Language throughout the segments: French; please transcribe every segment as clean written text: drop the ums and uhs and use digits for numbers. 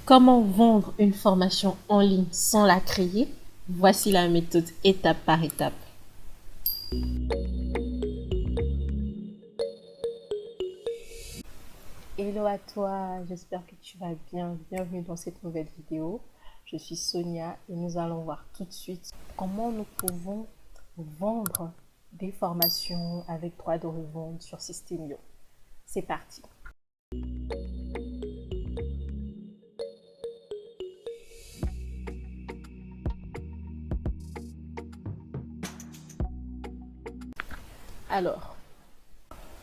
Comment vendre une formation en ligne sans la créer? Voici la méthode étape par étape. Hello à toi, j'espère que tu vas bien. Bienvenue dans cette nouvelle vidéo. Je suis Sonia et nous allons voir tout de suite comment nous pouvons vendre des formations avec droit de revente sur Systemio. C'est parti. Alors,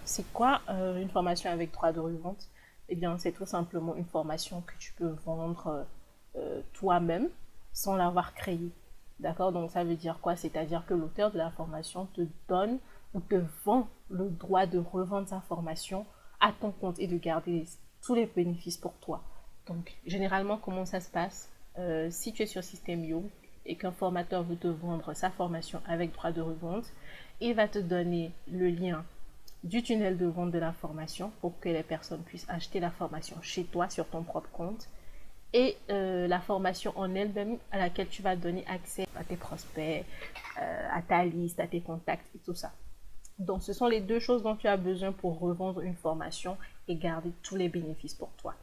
c'est quoi une formation avec droit de revente? Eh bien, c'est tout simplement une formation que tu peux vendre toi-même sans l'avoir créée. D'accord? Donc, ça veut dire quoi? C'est-à-dire que l'auteur de la formation te donne ou te vend le droit de revendre sa formation à ton compte et de garder tous les bénéfices pour toi. Donc, généralement, comment ça se passe? Si tu es sur Systemio et qu'un formateur veut te vendre sa formation avec droit de revente, il va te donner le lien du tunnel de vente de la formation pour que les personnes puissent acheter la formation chez toi sur ton propre compte et la formation en elle-même à laquelle tu vas donner accès à tes prospects, à ta liste, à tes contacts et tout ça. Donc ce sont les deux choses dont tu as besoin pour revendre une formation et garder tous les bénéfices pour toi.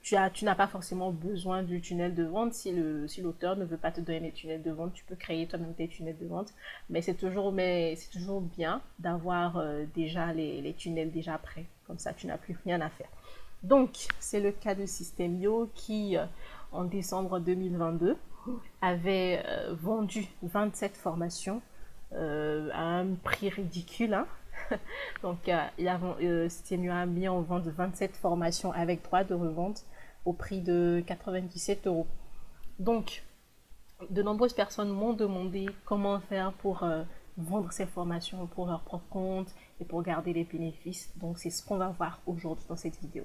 Tu n'as pas forcément besoin du tunnel de vente si l'auteur ne veut pas te donner les tunnels de vente. Tu peux créer toi-même tes tunnels de vente, mais c'est toujours bien d'avoir déjà les tunnels déjà prêts. Comme ça, tu n'as plus rien à faire. Donc, c'est le cas de Systemio qui, en décembre 2022, avait vendu 27 formations à un prix ridicule. Hein. Donc, Systemio a mis en vente 27 formations avec droit de revente au prix de 97 euros. Donc, de nombreuses personnes m'ont demandé comment faire pour vendre ces formations pour leur propre compte et pour garder les bénéfices. Donc, c'est ce qu'on va voir aujourd'hui dans cette vidéo.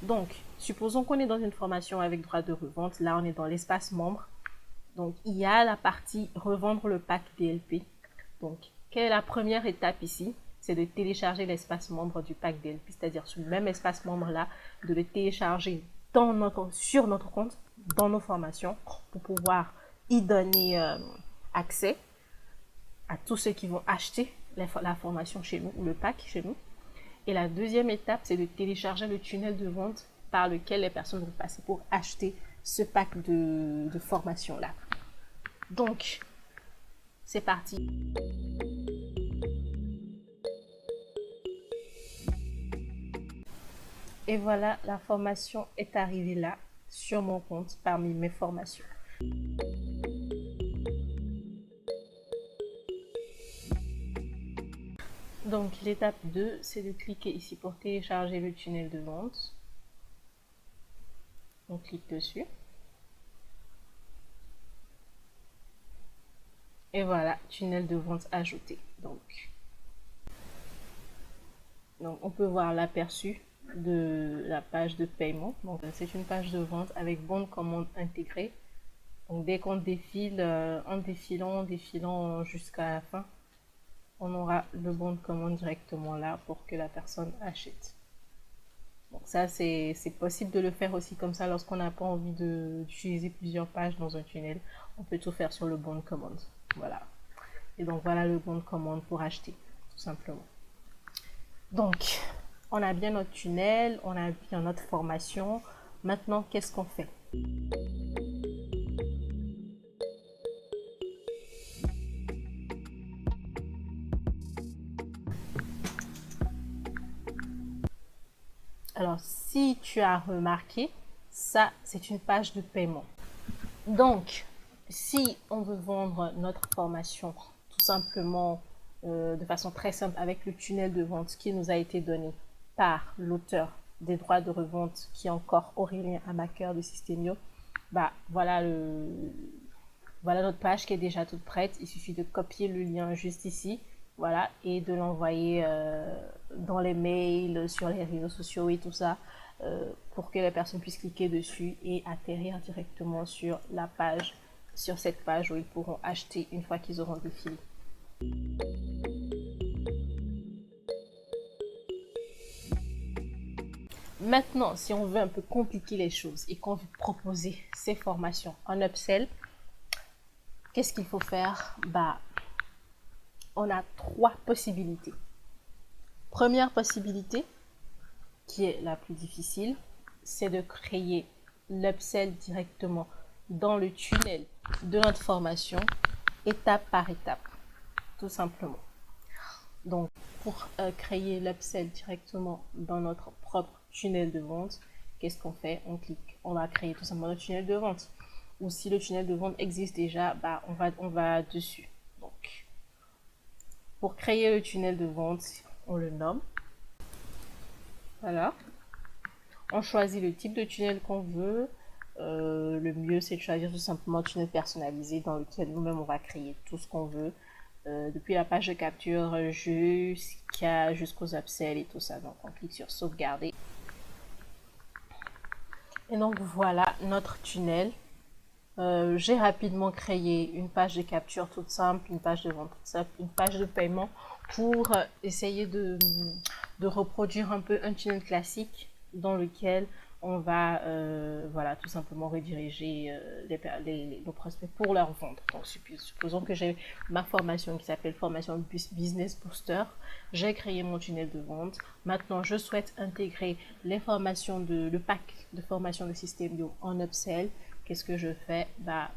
Donc, supposons qu'on est dans une formation avec droit de revente. Là, on est dans l'espace membre. Donc, il y a la partie revendre le pack DLP. Donc, quelle est la première étape ici? C'est de télécharger l'espace membre du pack DLP, c'est-à-dire sur le même espace membre-là, de le télécharger sur notre compte, dans nos formations, pour pouvoir y donner accès à tous ceux qui vont acheter la formation chez nous, ou le pack chez nous. Et la deuxième étape, c'est de télécharger le tunnel de vente par lequel les personnes vont passer pour acheter ce pack de formation-là. Donc, c'est parti. Et voilà, la formation est arrivée là, sur mon compte, parmi mes formations. Donc, l'étape 2, c'est de cliquer ici pour télécharger le tunnel de vente. On clique dessus. Et voilà, tunnel de vente ajouté. Donc on peut voir l'aperçu de la page de paiement. Donc, c'est une page de vente avec bon de commande intégrée. Donc, dès qu'on défile, en défilant jusqu'à la fin, on aura le bon de commande directement là pour que la personne achète. Donc ça, c'est possible de le faire aussi comme ça lorsqu'on n'a pas envie d'utiliser plusieurs pages dans un tunnel. On peut tout faire sur le bon de commande. Voilà. Et donc voilà le bon de commande pour acheter, tout simplement. Donc, on a bien notre tunnel, on a bien notre formation. Maintenant, qu'est-ce qu'on fait? Alors, si tu as remarqué, ça, c'est une page de paiement. Donc, si on veut vendre notre formation tout simplement de façon très simple avec le tunnel de vente qui nous a été donné par l'auteur des droits de revente qui est encore Aurélien Amaker de Systemio, bah voilà notre page qui est déjà toute prête. Il suffit de copier le lien juste ici, voilà, et de l'envoyer dans les mails, sur les réseaux sociaux et tout ça, pour que les personnes puissent cliquer dessus et atterrir directement sur la page, sur cette page où ils pourront acheter une fois qu'ils auront défilé. Maintenant, si on veut un peu compliquer les choses et qu'on veut proposer ces formations en upsell, qu'est-ce qu'il faut faire? On a 3 possibilités. Première possibilité, qui est la plus difficile, c'est de créer l'upsell directement dans le tunnel de notre formation, étape par étape, tout simplement. Donc, pour créer l'upsell directement dans notre propre tunnel de vente, qu'est-ce qu'on fait? On clique, on va créer tout simplement notre tunnel de vente. Ou si le tunnel de vente existe déjà, on va dessus. Donc, pour créer le tunnel de vente, on le nomme. Voilà. On choisit le type de tunnel qu'on veut. Le mieux, c'est de choisir tout simplement un tunnel personnalisé dans lequel nous-mêmes, on va créer tout ce qu'on veut. Depuis la page de capture jusqu'aux upsells et tout ça. Donc, on clique sur sauvegarder. Et donc, voilà notre tunnel. J'ai rapidement créé une page de capture toute simple, une page de vente toute simple, une page de paiement pour essayer de reproduire un peu un tunnel classique dans lequel on va voilà, tout simplement rediriger nos prospects pour leur vente. Donc, supposons que j'ai ma formation qui s'appelle Formation Business Booster. J'ai créé mon tunnel de vente. Maintenant, je souhaite intégrer les formations le pack de formation de System.io en upsell. Qu'est-ce que je fais?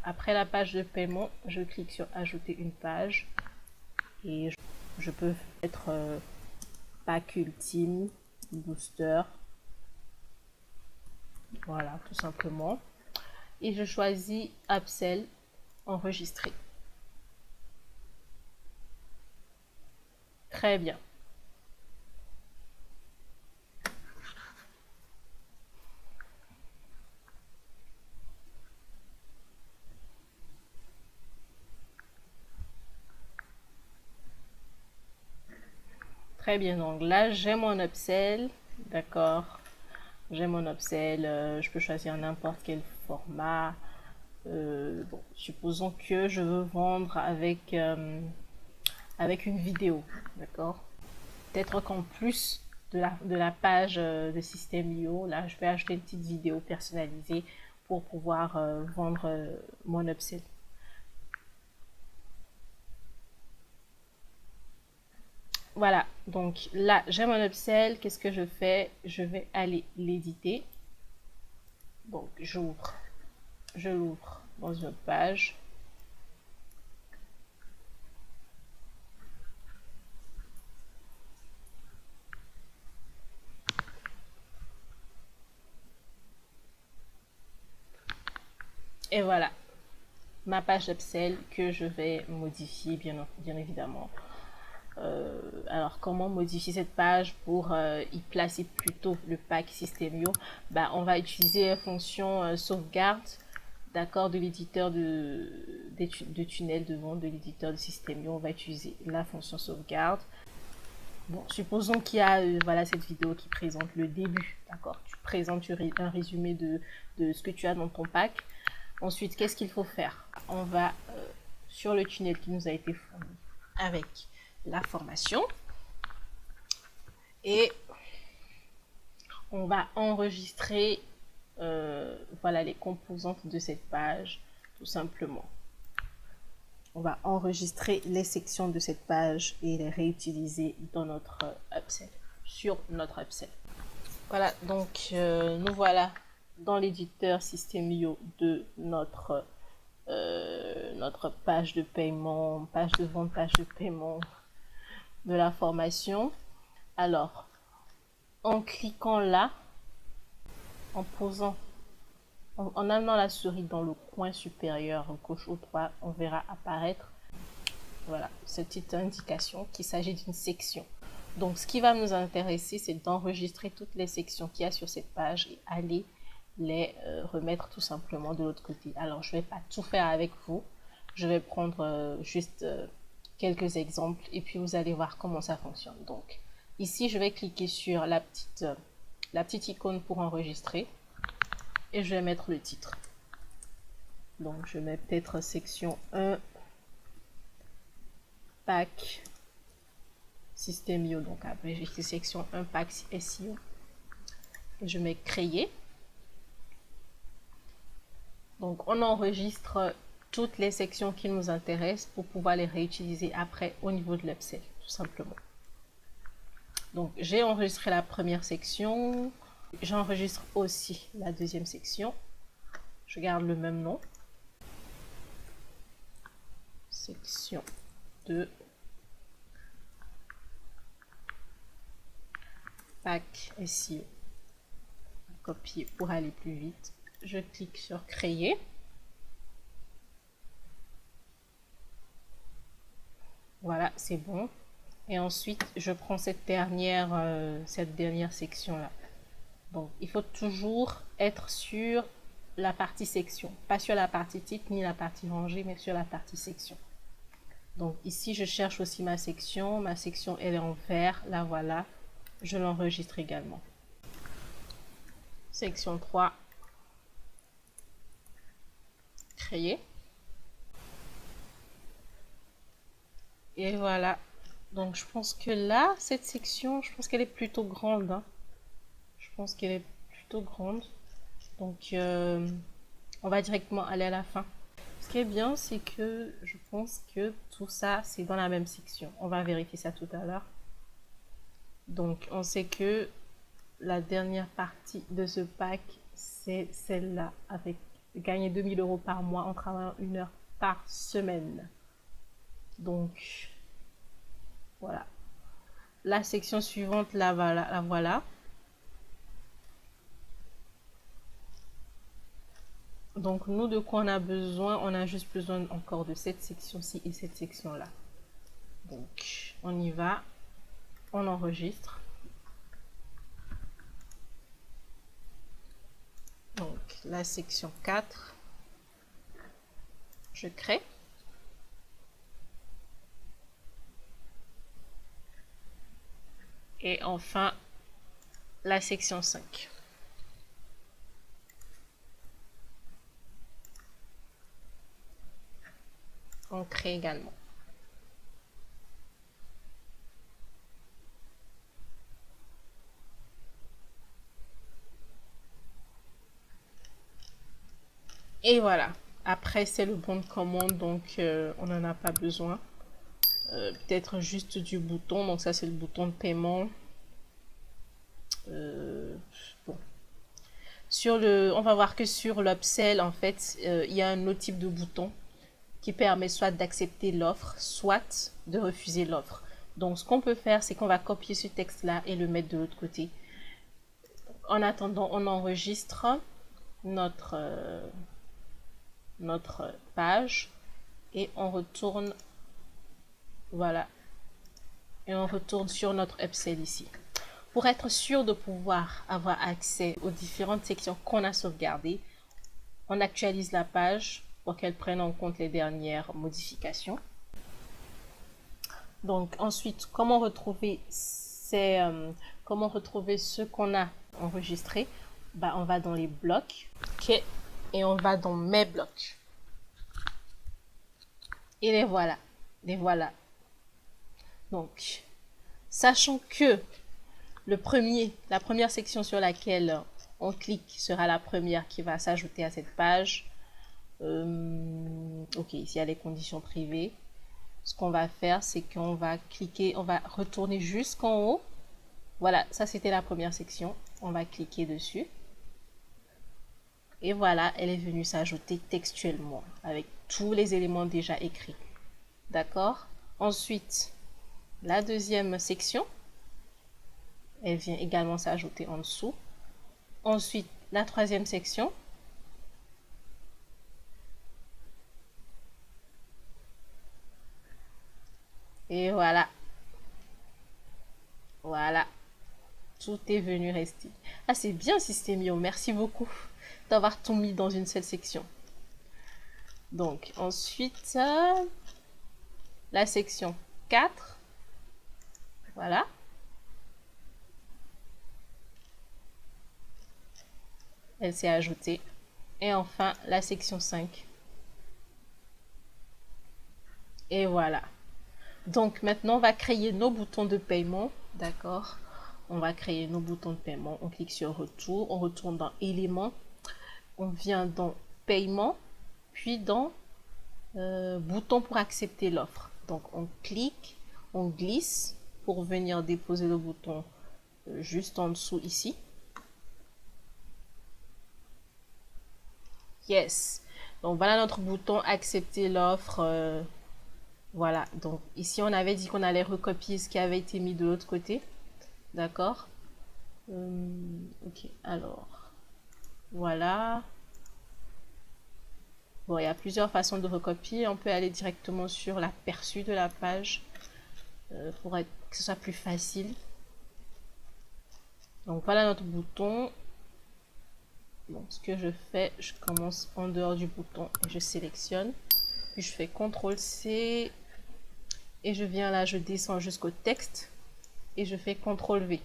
Après la page de paiement, je clique sur ajouter une page et je peux mettre pack ultime, booster. Voilà, tout simplement. Et je choisis upsell, enregistrer. Très bien. Très bien, donc là j'ai mon upsell, d'accord. J'ai mon upsell, je peux choisir n'importe quel format. Bon, supposons que je veux vendre avec une vidéo, d'accord. Peut-être qu'en plus de la page de System.io, là je vais acheter une petite vidéo personnalisée pour pouvoir vendre mon upsell. Voilà, donc là j'ai mon upsell, qu'est-ce que je fais? Je vais aller l'éditer. Donc je l'ouvre dans une autre page. Et voilà, ma page upsell que je vais modifier bien évidemment. Alors comment modifier cette page pour y placer plutôt le pack System.io? On va utiliser la fonction sauvegarde, d'accord, de l'éditeur de tunnel de vente de l'éditeur de System.io. On va utiliser la fonction sauvegarde. Bon, supposons qu'il y a voilà, cette vidéo qui présente le début, d'accord. Tu présentes un résumé de ce que tu as dans ton pack. Ensuite, qu'est-ce qu'il faut faire? On va sur le tunnel qui nous a été fourni avec la formation et on va enregistrer voilà, les composantes de cette page, tout simplement. On va enregistrer les sections de cette page et les réutiliser dans notre upsell, sur notre upsell. Voilà, donc nous voilà dans l'éditeur System.io de notre page de paiement, page de vente, page de paiement de la formation. Alors, en cliquant là, en posant, en amenant la souris dans le coin supérieur gauche ou droit, on verra apparaître voilà, cette petite indication qu'il s'agit d'une section. Donc, ce qui va nous intéresser, c'est d'enregistrer toutes les sections qu'il y a sur cette page et aller les remettre tout simplement de l'autre côté. Alors, je ne vais pas tout faire avec vous. Je vais prendre juste quelques exemples et puis vous allez voir comment ça fonctionne. Donc, ici, je vais cliquer sur la petite icône pour enregistrer et je vais mettre le titre. Donc, je mets peut-être section 1, pack System.io. Donc, après, j'ai section 1, pack SEO. et je mets créer. Donc on enregistre toutes les sections qui nous intéressent pour pouvoir les réutiliser après au niveau de l'Upsell, tout simplement. Donc j'ai enregistré la première section, j'enregistre aussi la deuxième section. Je garde le même nom. Section 2. Pack SEO. Copier pour aller plus vite. Je clique sur créer. Voilà, c'est bon. Et ensuite, je prends cette dernière section là. Donc, il faut toujours être sur la partie section, pas sur la partie titre ni la partie rangée, mais sur la partie section. Donc ici, je cherche aussi ma section. Ma section, elle est en vert. La voilà. Je l'enregistre également. Section 3. Créer. Et voilà. Donc je pense que là, cette section, je pense qu'elle est plutôt grande. Hein. Je pense qu'elle est plutôt grande. Donc on va directement aller à la fin. Ce qui est bien, c'est que je pense que tout ça, c'est dans la même section. On va vérifier ça tout à l'heure. Donc on sait que la dernière partie de ce pack, c'est celle-là, avec gagner 2000 € par mois en travaillant 1 heure par semaine. Donc voilà. La section suivante, la voilà. Donc nous, de quoi on a besoin? On a juste besoin encore de cette section-ci et cette section-là. Donc on y va, on enregistre. Donc la section 4, je crée. Et enfin, la section 5. On crée également. Et voilà. Après, c'est le bon de commande, donc on n'en a pas besoin. Peut-être juste du bouton. Donc ça, c'est le bouton de paiement. Bon. On va voir que sur l'upsell, en fait, il y a un autre type de bouton qui permet soit d'accepter l'offre, soit de refuser l'offre. Donc, ce qu'on peut faire, c'est qu'on va copier ce texte-là et le mettre de l'autre côté. En attendant, on enregistre notre page et on retourne, voilà, et on retourne sur notre upsell ici. Pour être sûr de pouvoir avoir accès aux différentes sections qu'on a sauvegardées, on actualise la page pour qu'elle prenne en compte les dernières modifications. Donc ensuite, comment retrouver ce qu'on a enregistré? Bah, on va dans les blocs, ok, et on va dans mes blocs. Et les voilà, Donc, sachant que la première section sur laquelle on clique sera la première qui va s'ajouter à cette page. Ok, ici il y a les conditions privées. Ce qu'on va faire, c'est qu'on va cliquer, on va retourner jusqu'en haut. Voilà, ça c'était la première section. On va cliquer dessus. Et voilà, elle est venue s'ajouter textuellement avec tous les éléments déjà écrits. D'accord? Ensuite, la deuxième section, elle vient également s'ajouter en dessous. Ensuite, la troisième section. Et voilà. Voilà. Tout est venu rester. Ah, c'est bien Systemio. Merci beaucoup d'avoir tout mis dans une seule section. Donc, ensuite, la section 4. Voilà. Elle s'est ajoutée. Et enfin, la section 5. Et voilà. Donc, maintenant, on va créer nos boutons de paiement. D'accord. on va créer nos boutons de paiement. On clique sur retour, on retourne dans éléments, on vient dans paiement, puis dans bouton pour accepter l'offre. Donc on clique, on glisse pour venir déposer le bouton juste en dessous ici. Yes. Donc voilà notre bouton accepter l'offre. Voilà. Donc ici on avait dit qu'on allait recopier ce qui avait été mis de l'autre côté. D'accord. Ok. Alors voilà. Bon, il y a plusieurs façons de recopier. On peut aller directement sur l'aperçu de la page pour que ce soit plus facile. Donc voilà notre bouton. Donc ce que je fais, je commence en dehors du bouton et je sélectionne. Puis je fais CTRL-C et je viens là, je descends jusqu'au texte et je fais CTRL-V.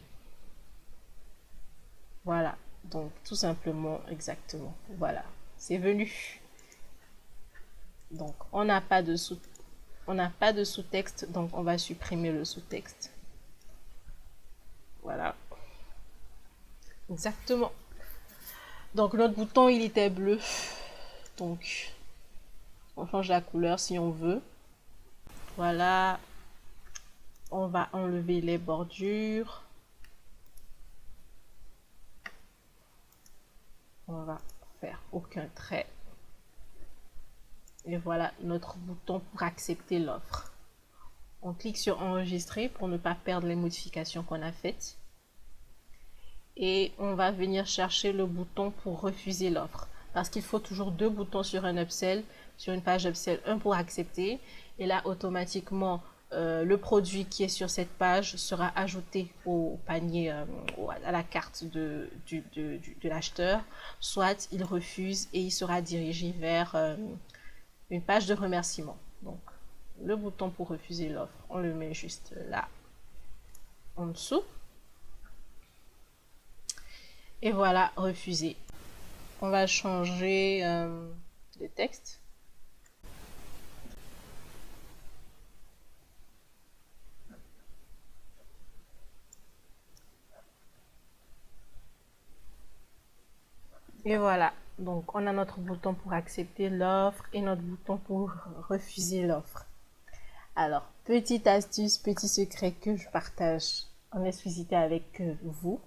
Voilà, donc tout simplement, exactement. Voilà, c'est venu. Donc on n'a pas de sous-texte, donc on va supprimer le sous-texte. Voilà, exactement. Donc notre bouton il était bleu, donc on change la couleur si on veut. Voilà, on va enlever les bordures. On va faire aucun trait. Et voilà notre bouton pour accepter l'offre. On clique sur enregistrer pour ne pas perdre les modifications qu'on a faites. Et on va venir chercher le bouton pour refuser l'offre. Parce qu'il faut toujours deux boutons sur un upsell, sur une page upsell, un pour accepter. Et là, automatiquement, le produit qui est sur cette page sera ajouté au panier, à la carte de l'acheteur. Soit il refuse et il sera dirigé vers une page de remerciement. Donc, le bouton pour refuser l'offre, on le met juste là, en dessous. Et voilà, refuser. On va changer le texte. Et voilà, donc on a notre bouton pour accepter l'offre et notre bouton pour refuser l'offre. Alors, petite astuce, petit secret que je partage en exclusivité avec vous.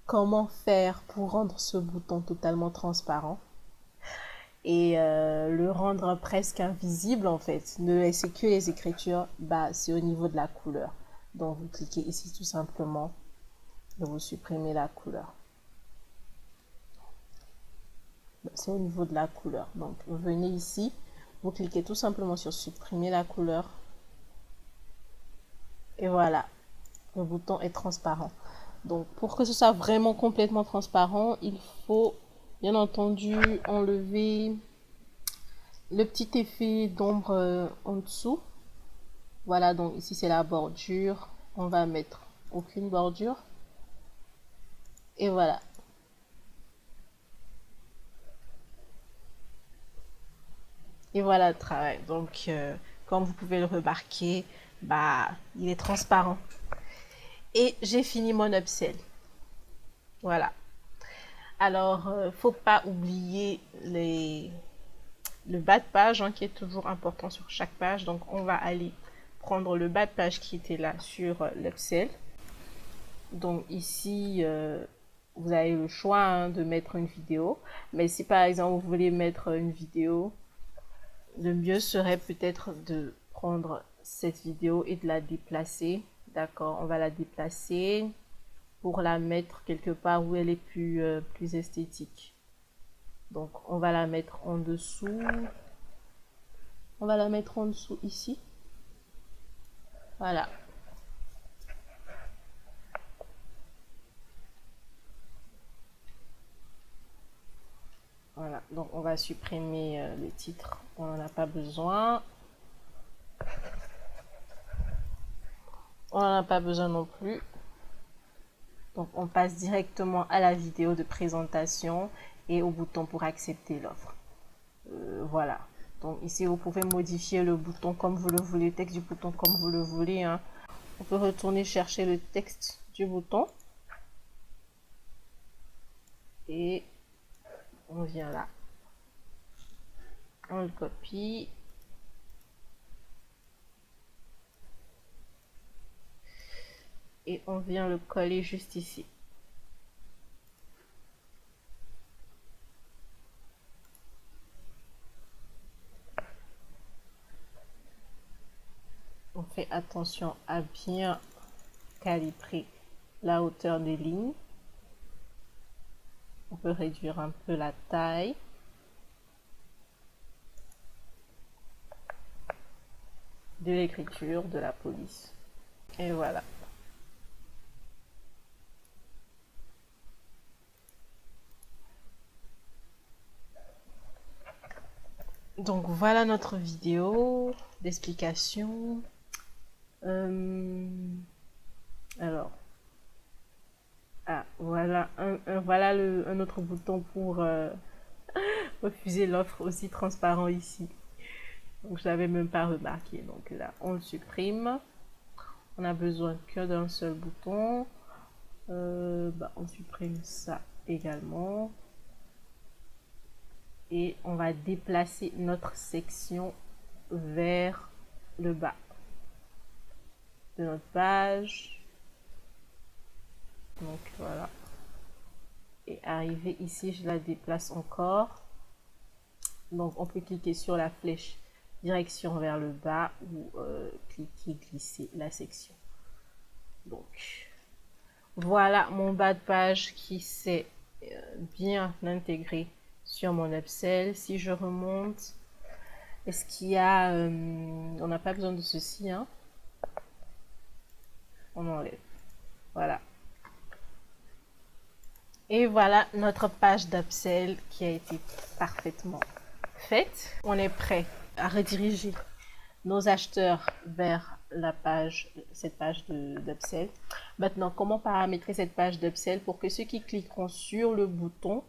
Comment faire pour rendre ce bouton totalement transparent et le rendre presque invisible en fait. Ne laissez que les écritures, bah, c'est au niveau de la couleur. Donc vous cliquez ici tout simplement et vous supprimez la couleur. C'est au niveau de la couleur. Donc vous venez ici, vous cliquez tout simplement sur supprimer la couleur. Et voilà, le bouton est transparent. Donc pour que ce soit vraiment complètement transparent, il faut bien entendu enlever le petit effet d'ombre en dessous. Voilà, donc ici c'est la bordure. On va mettre aucune bordure. Et voilà. Et voilà le travail. Donc, comme vous pouvez le remarquer, bah, il est transparent. Et j'ai fini mon upsell. Voilà. Alors, faut pas oublier le bas de page qui est toujours important sur chaque page. Donc, on va aller prendre le bas de page qui était là sur l'upsell. Donc ici, vous avez le choix de mettre une vidéo. Mais si par exemple vous voulez mettre une vidéo, le mieux serait peut-être de prendre cette vidéo et de la déplacer. D'accord, on va la déplacer pour la mettre quelque part où elle est plus esthétique. Donc on va la mettre en dessous. On va la mettre en dessous ici. Voilà. Voilà, donc on va supprimer les titres, on n'en a pas besoin. On n'en a pas besoin non plus. Donc on passe directement à la vidéo de présentation et au bouton pour accepter l'offre. Voilà. Donc ici vous pouvez modifier le bouton comme vous le voulez, le texte du bouton comme vous le voulez. On peut retourner chercher le texte du bouton. Et on vient là, on le copie. Et on vient le coller juste ici. On fait attention à bien calibrer la hauteur des lignes. On peut réduire un peu la taille. De l'écriture, de la police. Et voilà. Donc voilà notre vidéo d'explication. Alors, voilà un autre bouton pour refuser l'offre aussi transparent ici. Donc je l'avais même pas remarqué. Donc là, on le supprime. On a besoin que d'un seul bouton. On supprime ça également. Et on va déplacer notre section vers le bas de notre page. Donc voilà. Et arrivé ici, je la déplace encore. Donc on peut cliquer sur la flèche direction vers le bas ou cliquer, glisser la section. Donc voilà mon bas de page qui s'est bien intégré sur mon upsell. Si je remonte, est-ce qu'il y a... on n'a pas besoin de ceci, hein. On enlève. Voilà. Et voilà notre page d'upsell qui a été parfaitement faite. On est prêt à rediriger nos acheteurs vers la page, cette page d'upsell. Maintenant, comment paramétrer cette page d'upsell pour que ceux qui cliqueront sur le bouton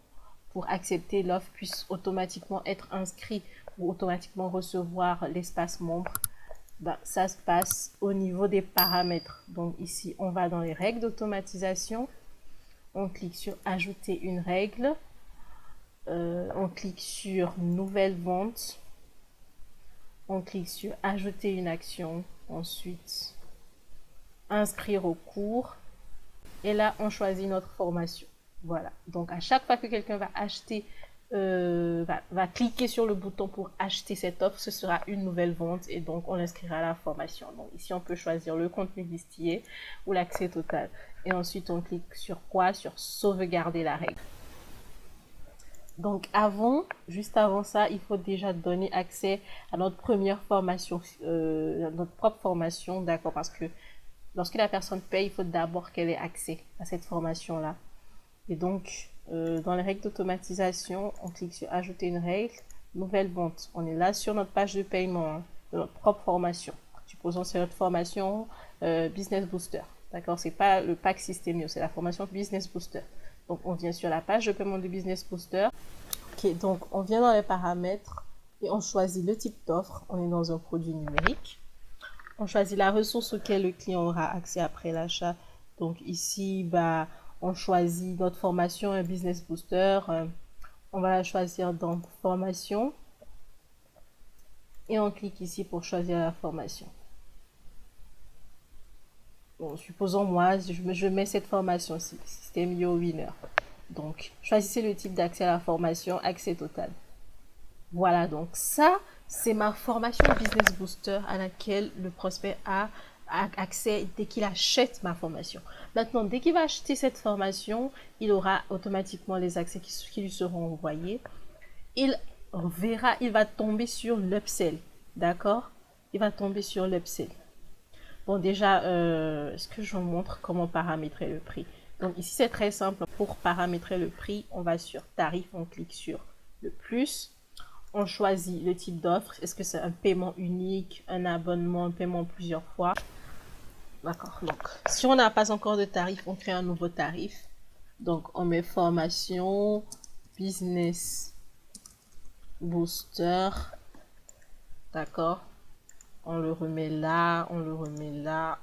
pour accepter l'offre puissent automatiquement être inscrits ou automatiquement recevoir l'espace membre? Ça se passe au niveau des paramètres. Donc ici, on va dans les règles d'automatisation. On clique sur ajouter une règle. On clique sur nouvelle vente. On clique sur ajouter une action. Ensuite, inscrire au cours. Et là, on choisit notre formation. Voilà. Donc, à chaque fois que quelqu'un va acheter, va cliquer sur le bouton pour acheter cette offre, ce sera une nouvelle vente et donc on l'inscrira à la formation. Donc, ici, on peut choisir le contenu distillé ou l'accès total. Et ensuite, on clique sur quoi? Sur sauvegarder la règle. Donc juste avant ça, il faut déjà donner accès à notre première formation, notre propre formation, d'accord? Parce que lorsque la personne paye, il faut d'abord qu'elle ait accès à cette formation-là. Et donc, dans les règles d'automatisation, on clique sur ajouter une règle, nouvelle vente. On est là sur notre page de paiement, hein, de notre propre formation. Supposons que c'est notre formation Business Booster, d'accord? C'est pas le pack Systemio, c'est la formation Business Booster. Donc, on vient sur la page de paiement de Business Booster. Ok, donc on vient dans les paramètres et on choisit le type d'offre. On est dans un produit numérique. On choisit la ressource auquel le client aura accès après l'achat. Donc ici, on choisit notre formation, un Business Booster. On va la choisir dans formation. Et on clique ici pour choisir la formation. Bon, supposons moi, je mets cette formation-ci, Systemio Winner. Donc, choisissez le type d'accès à la formation, accès total. Voilà, donc ça, c'est ma formation Business Booster à laquelle le prospect a accès dès qu'il achète ma formation. Maintenant, dès qu'il va acheter cette formation, il aura automatiquement les accès qui lui seront envoyés. Il va tomber sur l'upsell, d'accord? Il va tomber sur l'upsell. Bon, déjà, est-ce que je vous montre comment paramétrer le prix? Donc ici, c'est très simple. Pour paramétrer le prix, on va sur tarif, on clique sur le plus. On choisit le type d'offre. Est-ce que c'est un paiement unique, un abonnement, un paiement plusieurs fois? D'accord. Donc, si on n'a pas encore de tarif, on crée un nouveau tarif. Donc, on met formation, Business Booster. D'accord. On le remet là, on le remet là.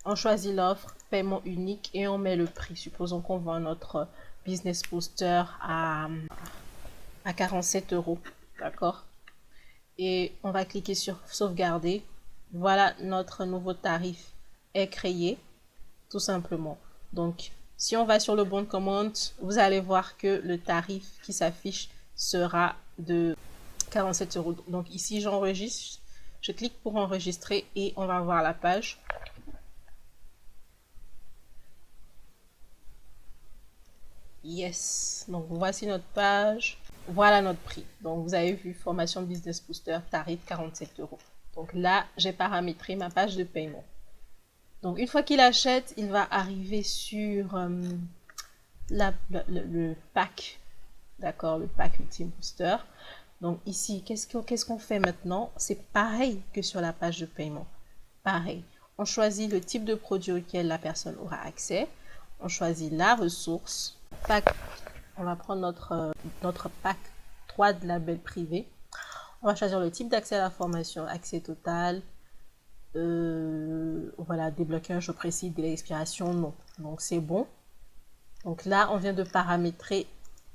On choisit l'offre, paiement unique et on met le prix. Supposons qu'on vend notre Business Booster à 47 euros, d'accord? Et on va cliquer sur sauvegarder. Voilà, notre nouveau tarif est créé, tout simplement. Donc, si on va sur le bon de commande, vous allez voir que le tarif qui s'affiche sera de 47 euros. Donc ici, j'enregistre. Je clique pour enregistrer et on va voir la page. Yes. Donc voici notre page. Voilà notre prix. Donc vous avez vu, formation Business Booster, tarif 47 euros. Donc là, j'ai paramétré ma page de paiement. Donc une fois qu'il achète, il va arriver sur le pack, d'accord, le pack Ultime Booster. Donc ici, qu'est-ce qu'on fait maintenant? C'est pareil que sur la page de paiement. Pareil, on choisit le type de produit auquel la personne aura accès. On choisit la ressource. Pack, on va prendre notre pack 3 de label privé. On va choisir le type d'accès à la formation, accès total. Voilà, déblocage précis, délai d'expiration, non. Donc c'est bon. Donc là, on vient de paramétrer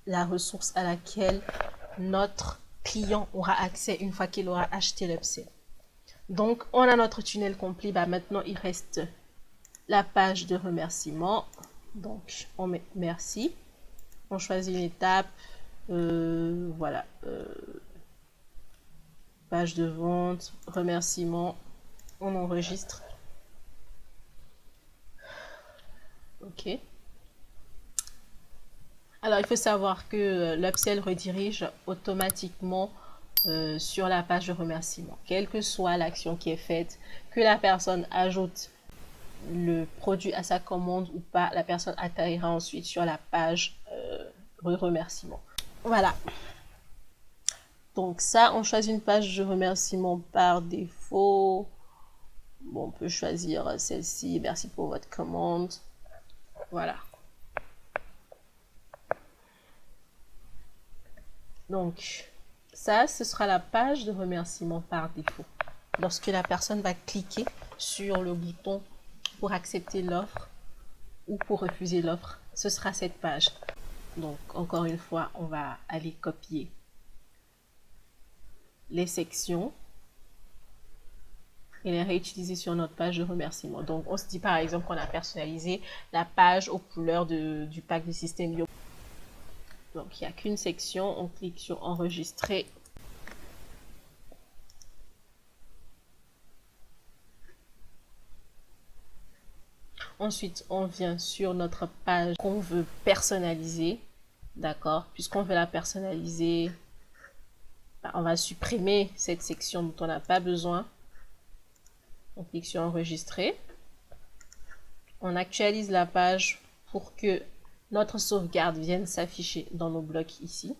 la ressource à laquelle notre client aura accès une fois qu'il aura acheté l'upsell. Donc, on a notre tunnel complet. Bah, maintenant, il reste la page de remerciement. Donc, on met merci. On choisit une étape. Voilà. Page de vente, remerciement. On enregistre. OK. Alors, il faut savoir que l'upsell redirige automatiquement sur la page de remerciement. Quelle que soit l'action qui est faite, que la personne ajoute le produit à sa commande ou pas, la personne atterrira ensuite sur la page de remerciement. Voilà. Donc ça, on choisit une page de remerciement par défaut. Bon, on peut choisir celle-ci. Merci pour votre commande. Voilà. Donc, ça, ce sera la page de remerciement par défaut. Lorsque la personne va cliquer sur le bouton pour accepter l'offre ou pour refuser l'offre, ce sera cette page. Donc, encore une fois, on va aller copier les sections et les réutiliser sur notre page de remerciement. Donc, on se dit par exemple qu'on a personnalisé la page aux couleurs du pack du système Yo. Donc, il n'y a qu'une section. On clique sur enregistrer. Ensuite, on vient sur notre page qu'on veut personnaliser. D'accord? Puisqu'on veut la personnaliser, on va supprimer cette section dont on n'a pas besoin. On clique sur enregistrer. On actualise la page pour que notre sauvegarde vienne s'afficher dans nos blocs ici.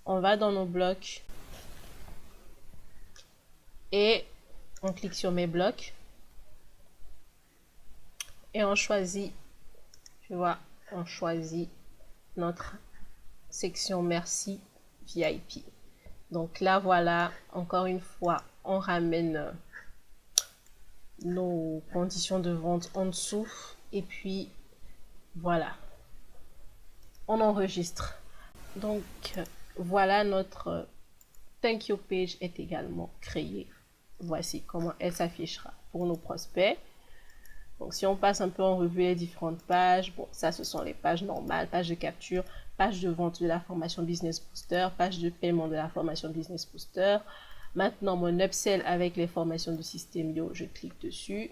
On va dans nos blocs et on clique sur mes blocs. Et on choisit, tu vois, on choisit notre section merci VIP. Donc là, voilà, encore une fois, on ramène nos conditions de vente en dessous. Et puis, voilà, on enregistre. Donc, voilà, notre Thank You page est également créée. Voici comment elle s'affichera pour nos prospects. Donc, si on passe un peu en revue les différentes pages, bon, ça, ce sont les pages normales, page de capture, page de vente de la formation Business Booster, page de paiement de la formation Business Booster. Maintenant, mon upsell avec les formations du système Yo, je clique dessus.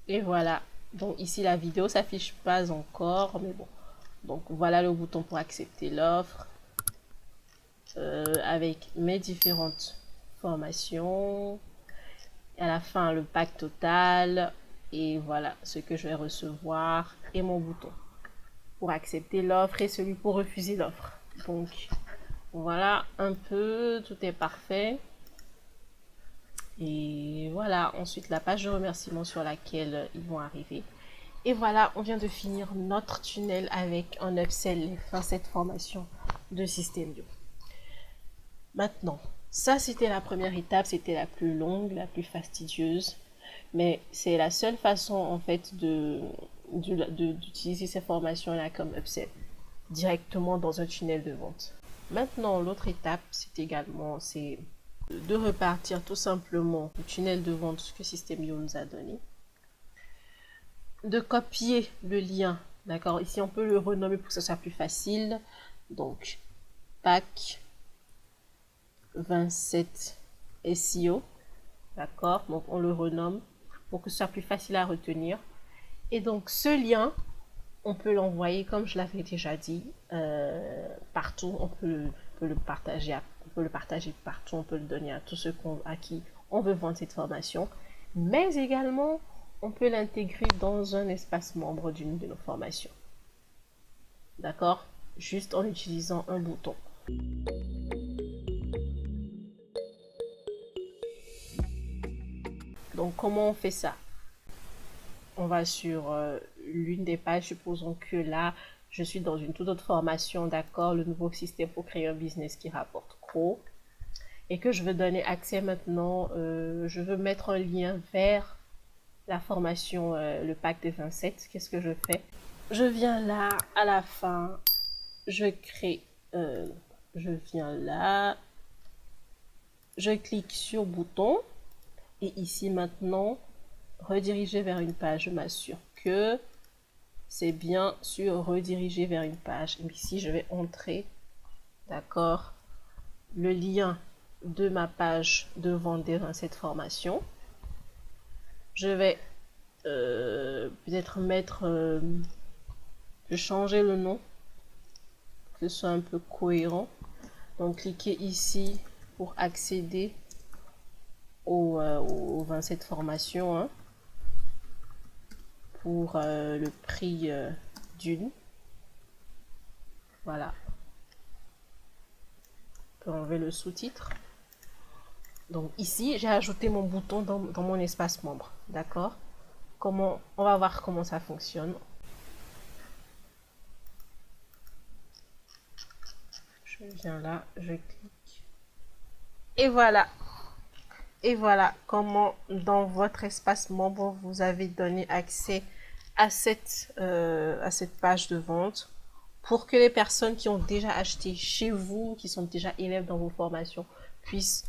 Et voilà. Donc, ici, la vidéo s'affiche pas encore, mais bon. Donc, voilà le bouton pour accepter l'offre avec mes différentes formations. À la fin, le pack total. Et voilà ce que je vais recevoir. Et mon bouton pour accepter l'offre et celui pour refuser l'offre. Donc, voilà un peu. Tout est parfait. Et voilà. Ensuite, la page de remerciement sur laquelle ils vont arriver. Et voilà, on vient de finir notre tunnel avec un upsell fin cette formation de Système Yo. Maintenant, ça c'était la première étape, c'était la plus longue, la plus fastidieuse, mais c'est la seule façon en fait d'utiliser ces formations-là comme upsell directement dans un tunnel de vente. Maintenant, l'autre étape, c'est de repartir tout simplement du tunnel de vente que System.io nous a donné, de copier le lien, d'accord? Ici, on peut le renommer pour que ce soit plus facile. Donc, pack 27 SEO, d'accord? Donc, on le renomme pour que ce soit plus facile à retenir. Et donc, ce lien, on peut l'envoyer, comme je l'avais déjà dit, partout. On peut le partager, partout. On peut le donner à tous ceux à qui on veut vendre cette formation. Mais également, on peut l'intégrer dans un espace membre d'une de nos formations. D'accord? Juste en utilisant un bouton. Donc, comment on fait ça? On va sur l'une des pages, supposons que là, je suis dans une toute autre formation, d'accord, le nouveau système pour créer un business qui rapporte gros, et que je veux donner accès maintenant, je veux mettre un lien vers la formation, le pack des 27. Qu'est-ce que je fais? Je viens là, à la fin, je crée, je viens là, je clique sur bouton, et ici maintenant, rediriger vers une page, je m'assure que c'est bien sur rediriger vers une page. Et ici, je vais entrer, d'accord, le lien de ma page de vente dans cette formation. Je vais peut-être mettre, je vais changer le nom, que ce soit un peu cohérent. Donc, cliquez ici pour accéder aux 27 formations, hein, pour le prix d'une. Voilà. On peut enlever le sous-titre. Donc ici, j'ai ajouté mon bouton dans mon espace membre. D'accord? On va voir comment ça fonctionne. Je viens là, je clique. Et voilà. Et voilà comment dans votre espace membre, vous avez donné accès à cette page de vente pour que les personnes qui ont déjà acheté chez vous, qui sont déjà élèves dans vos formations, puissent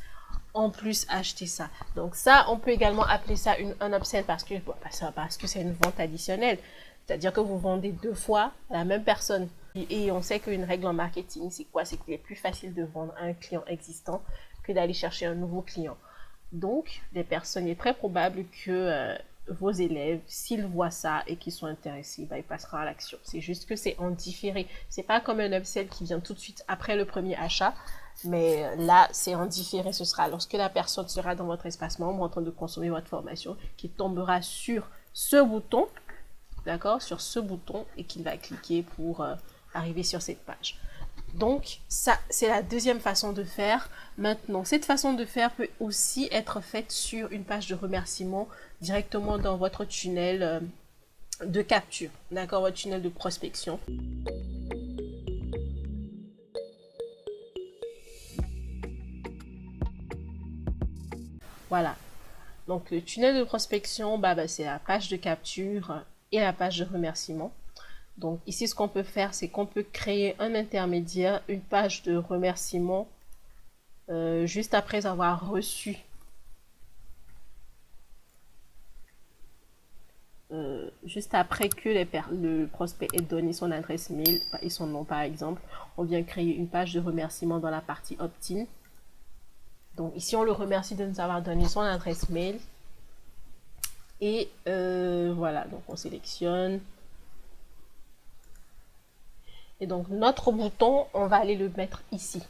en plus acheter ça. Donc ça, on peut également appeler ça un upsell parce que c'est une vente additionnelle. C'est-à-dire que vous vendez 2 fois à la même personne. Et on sait qu'une règle en marketing, c'est quoi? C'est qu'il est plus facile de vendre à un client existant que d'aller chercher un nouveau client. Donc, il est très probable que vos élèves, s'ils voient ça et qu'ils sont intéressés, ils passeront à l'action. C'est juste que c'est en différé. C'est pas comme un upsell qui vient tout de suite après le premier achat. Mais là, c'est en différé. Ce sera lorsque la personne sera dans votre espace membre en train de consommer votre formation, qui tombera sur ce bouton, d'accord, sur ce bouton, et qu'il va cliquer pour arriver sur cette page. Donc, ça, c'est la deuxième façon de faire. Maintenant, cette façon de faire peut aussi être faite sur une page de remerciement directement dans votre tunnel de capture, d'accord, votre tunnel de prospection. Voilà. Donc, le tunnel de prospection, c'est la page de capture et la page de remerciement. Donc, ici, ce qu'on peut faire, c'est qu'on peut créer un intermédiaire, une page de remerciement juste après avoir reçu juste après que le prospect ait donné son adresse mail et son nom par exemple, on vient créer une page de remerciement dans la partie opt-in. Donc ici on le remercie de nous avoir donné son adresse mail et voilà, donc on sélectionne et donc notre bouton on va aller le mettre ici.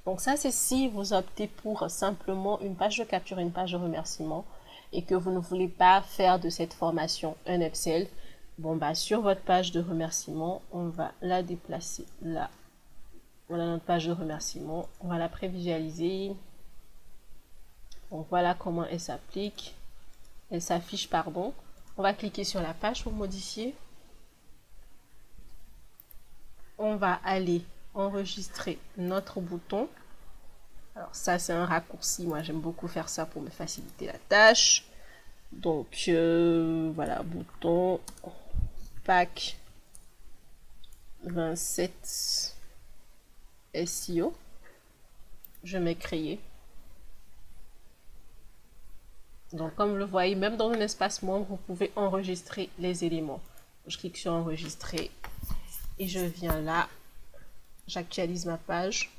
Donc ça c'est si vous optez pour simplement une page de capture, une page de remerciement et que vous ne voulez pas faire de cette formation un upsell. Bon sur votre page de remerciement, on va la déplacer là. Voilà notre page de remerciement, on va la prévisualiser. Donc voilà comment elle s'applique. Elle s'affiche, pardon. On va cliquer sur la page pour modifier. On va aller enregistrer notre bouton. Alors ça c'est un raccourci, moi j'aime beaucoup faire ça pour me faciliter la tâche. Donc voilà, bouton pack 27 SEO. Je mets créer. Donc, comme vous le voyez, même dans un espace membre, vous pouvez enregistrer les éléments. Je clique sur enregistrer et je viens là. J'actualise ma page.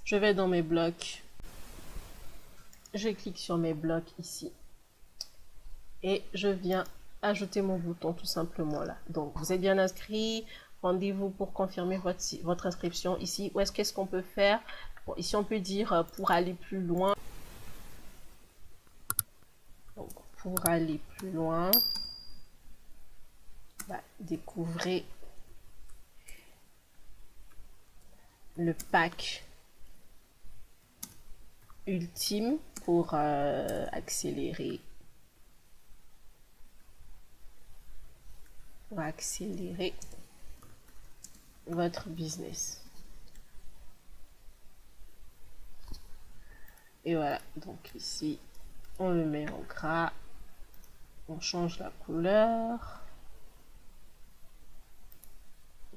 Je vais dans mes blocs. Je clique sur mes blocs ici. Et je viens ajouter mon bouton tout simplement là. Donc, vous êtes bien inscrit. Rendez-vous pour confirmer votre inscription ici. Où est-ce qu'est-ce qu'on peut faire? Bon, ici, on peut dire pour aller plus loin. Donc, pour aller plus loin, découvrez le pack ultime pour accélérer votre business. Et voilà, donc ici on le met en gras, on change la couleur,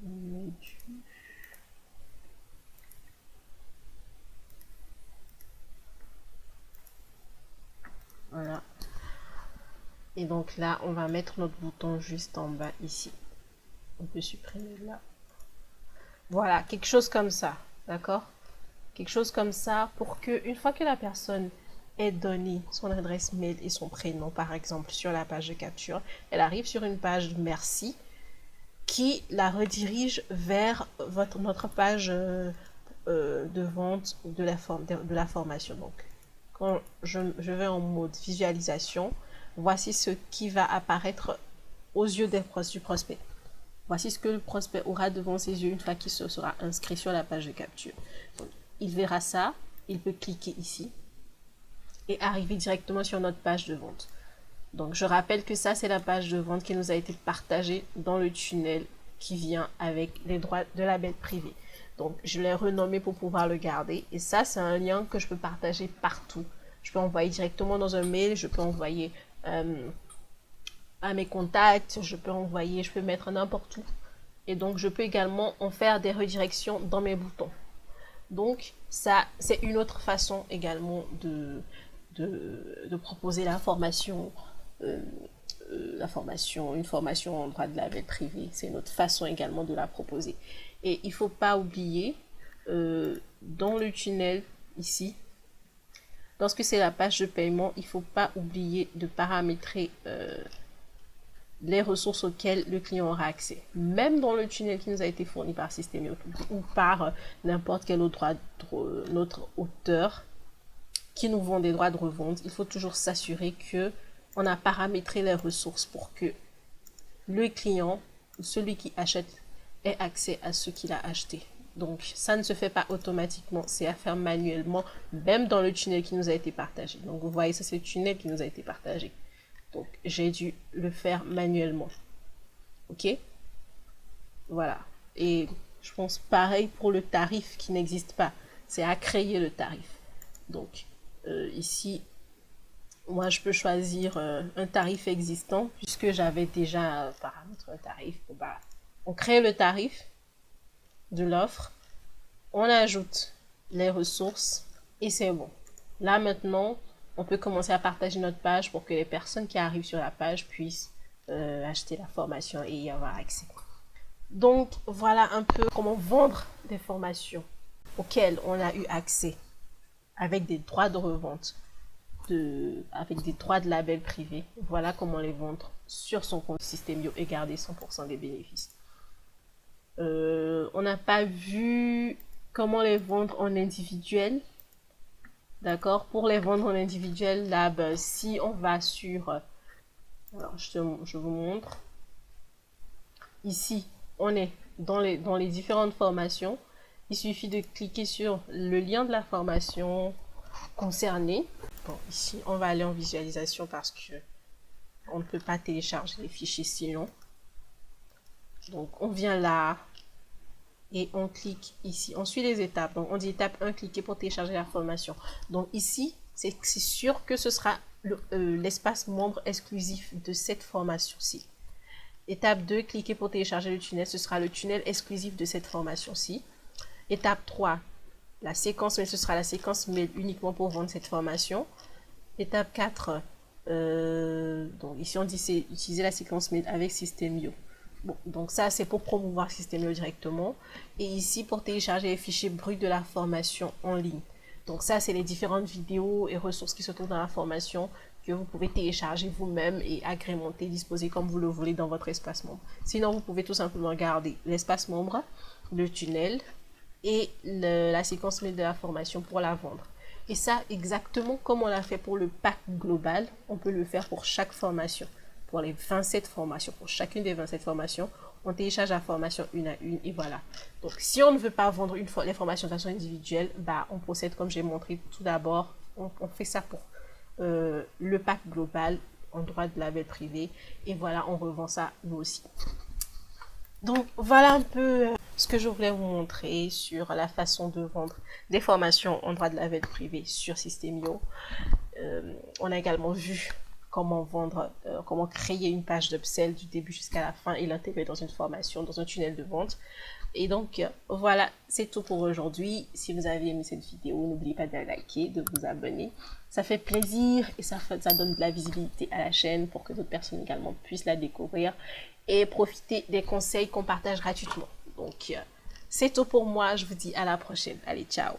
on met voilà. Et donc là, on va mettre notre bouton juste en bas ici. On peut supprimer là. Voilà, quelque chose comme ça, d'accord? Quelque chose comme ça pour que, une fois que la personne ait donné son adresse mail et son prénom, par exemple, sur la page de capture, elle arrive sur une page merci qui la redirige vers notre page de vente de la formation. Donc, quand je vais en mode visualisation, voici ce qui va apparaître aux yeux du prospect. Voici ce que le prospect aura devant ses yeux une fois qu'il se sera inscrit sur la page de capture. Donc, il verra ça, il peut cliquer ici et arriver directement sur notre page de vente. Donc, je rappelle que ça, c'est la page de vente qui nous a été partagée dans le tunnel qui vient avec les droits de label privé. Donc, je l'ai renommé pour pouvoir le garder. Et ça, c'est un lien que je peux partager partout. Je peux envoyer directement dans un mail, je peux envoyer à mes contacts, je peux mettre n'importe où. Et donc, je peux également en faire des redirections dans mes boutons. Donc, ça, c'est une autre façon également de proposer l'information, une formation en droit de label privé. C'est une autre façon également de la proposer. Et il ne faut pas oublier, dans le tunnel ici, lorsque c'est la page de paiement, il ne faut pas oublier de paramétrer les ressources auxquelles le client aura accès. Même dans le tunnel qui nous a été fourni par Systemio ou par n'importe quel autre auteur qui nous vend des droits de revente, il faut toujours s'assurer que on a paramétré les ressources pour que le client, celui qui achète, ait accès à ce qu'il a acheté. Donc, ça ne se fait pas automatiquement, c'est à faire manuellement, même dans le tunnel qui nous a été partagé. Donc, vous voyez, ça c'est le tunnel qui nous a été partagé. Donc, j'ai dû le faire manuellement. Ok? Voilà. Et je pense pareil pour le tarif qui n'existe pas. C'est à créer le tarif. Donc, ici, moi, je peux choisir un tarif existant puisque j'avais déjà paramétré un tarif. On crée le tarif de l'offre, on ajoute les ressources et c'est bon. Là, maintenant, on peut commencer à partager notre page pour que les personnes qui arrivent sur la page puissent acheter la formation et y avoir accès. Donc, voilà un peu comment vendre des formations auxquelles on a eu accès avec des droits de revente, avec des droits de label privé. Voilà comment les vendre sur son compte Systemio et garder 100% des bénéfices. On n'a pas vu comment les vendre en individuel. D'accord? Pour les vendre en individuel, là, si on va sur... alors, je vous montre. Ici, on est dans les différentes formations. Il suffit de cliquer sur le lien de la formation concernée. Bon, ici, on va aller en visualisation parce que on ne peut pas télécharger les fichiers si longs. Donc, on vient là et on clique ici. On suit les étapes. Donc, on dit étape 1, cliquer pour télécharger la formation. Donc, ici, c'est sûr que ce sera l'espace membre exclusif de cette formation-ci. Étape 2, cliquez pour télécharger le tunnel. Ce sera le tunnel exclusif de cette formation-ci. Étape 3, la séquence mail. Ce sera la séquence mail uniquement pour vendre cette formation. Étape 4, donc ici on dit c'est utiliser la séquence mail avec System.io. Bon, donc ça c'est pour promouvoir System.io directement. Et ici pour télécharger les fichiers bruts de la formation en ligne. Donc ça c'est les différentes vidéos et ressources qui se trouvent dans la formation que vous pouvez télécharger vous-même et agrémenter, disposer comme vous le voulez dans votre espace membre. Sinon vous pouvez tout simplement garder l'espace membre, le tunnel et la séquence mail de la formation pour la vendre. Et ça, exactement comme on l'a fait pour le pack global, on peut le faire pour chaque formation. Pour les 27 formations, pour chacune des 27 formations, on télécharge la formation une à une et voilà. Donc, si on ne veut pas vendre les formations de façon individuelle, bah, on procède comme j'ai montré tout d'abord. On fait ça pour le pack global en droit de label privé et voilà, on revend ça nous aussi. Donc, voilà un peu ce que je voulais vous montrer sur la façon de vendre des formations en droit de label privé sur System.io. On a également vu comment vendre, comment créer une page d'upsell du début jusqu'à la fin et l'intégrer dans une formation, dans un tunnel de vente. Et donc, voilà, c'est tout pour aujourd'hui. Si vous avez aimé cette vidéo, n'oubliez pas de la liker, de vous abonner. Ça fait plaisir et ça donne de la visibilité à la chaîne pour que d'autres personnes également puissent la découvrir et profiter des conseils qu'on partage gratuitement. Donc, c'est tout pour moi. Je vous dis à la prochaine. Allez, ciao!